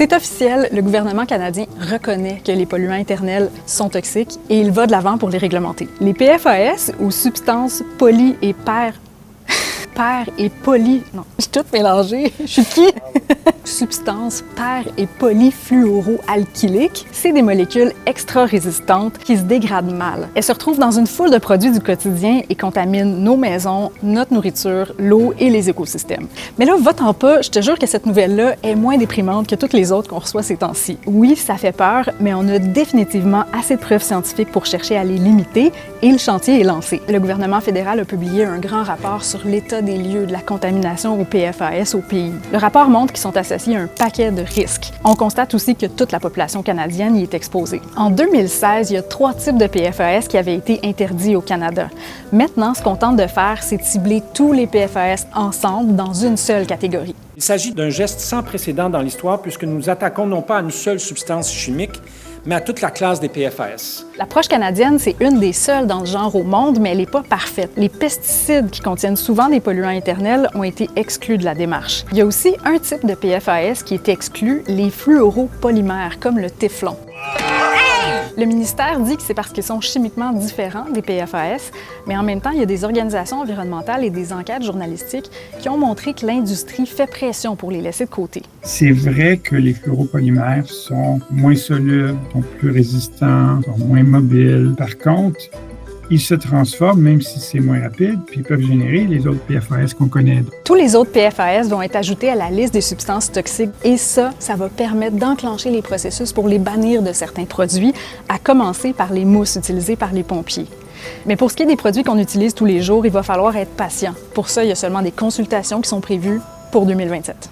C'est officiel, le gouvernement canadien reconnaît que les polluants éternels sont toxiques et il va de l'avant pour les réglementer. Les PFAS, ou substances poly et non, j'ai tout mélangé. Je suis qui? Substances per- et polyfluoroalkyliques, c'est des molécules extra-résistantes qui se dégradent mal. Elles se retrouvent dans une foule de produits du quotidien et contaminent nos maisons, notre nourriture, l'eau et les écosystèmes. Mais là, va-t'en pas, je te jure que cette nouvelle-là est moins déprimante que toutes les autres qu'on reçoit ces temps-ci. Oui, ça fait peur, mais on a définitivement assez de preuves scientifiques pour chercher à les limiter et le chantier est lancé. Le gouvernement fédéral a publié un grand rapport sur l'état des lieux de la contamination au PFAS au pays. Le rapport montre qu'ils sont associés à un paquet de risques. On constate aussi que toute la population canadienne y est exposée. En 2016, il y a 3 types de PFAS qui avaient été interdits au Canada. Maintenant, ce qu'on tente de faire, c'est de cibler tous les PFAS ensemble dans une seule catégorie. Il s'agit d'un geste sans précédent dans l'histoire puisque nous nous attaquons non pas à une seule substance chimique, mais à toute la classe des PFAS. L'approche canadienne, c'est une des seules dans le genre au monde, mais elle n'est pas parfaite. Les pesticides qui contiennent souvent des polluants éternels ont été exclus de la démarche. Il y a aussi un type de PFAS qui est exclu, les fluoropolymères, comme le téflon. Le ministère dit que c'est parce qu'ils sont chimiquement différents des PFAS, mais en même temps, il y a des organisations environnementales et des enquêtes journalistiques qui ont montré que l'industrie fait pression pour les laisser de côté. C'est vrai que les fluoropolymères sont moins solubles, sont plus résistants, sont moins mobiles. Par contre, ils se transforment, même si c'est moins rapide, puis ils peuvent générer les autres PFAS qu'on connaît. Tous les autres PFAS vont être ajoutés à la liste des substances toxiques et ça va permettre d'enclencher les processus pour les bannir de certains produits, à commencer par les mousses utilisées par les pompiers. Mais pour ce qui est des produits qu'on utilise tous les jours, il va falloir être patient. Pour ça, il y a seulement des consultations qui sont prévues pour 2027.